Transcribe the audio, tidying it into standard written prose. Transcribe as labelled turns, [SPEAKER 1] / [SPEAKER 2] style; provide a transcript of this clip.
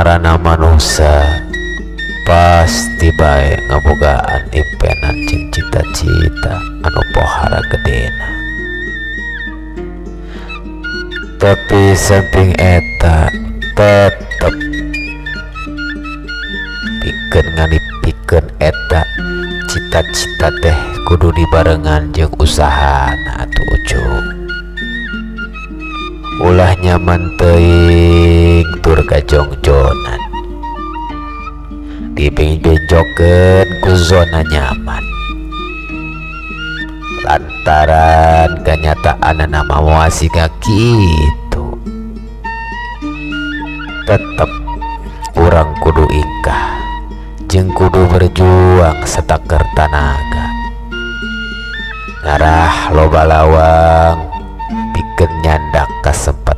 [SPEAKER 1] ngaranna manusia pasti bae ngabogaan impenan jeung cita-cita anu pohara gedena. Tapi samping eta tetep pikeun nganipikeun eta cita-cita teh kudu dibarengan jeung usahana atuh ujung. Ulah nyaman teuing tur kajongjonan dibengjokeun ku zona nyaman lantaran kenyataan nama muasika kitu. Tetep urang kudu ingkah jeung kudu berjuang setaker tanaga ngarah loba lawang pikeun nyandak kasempatan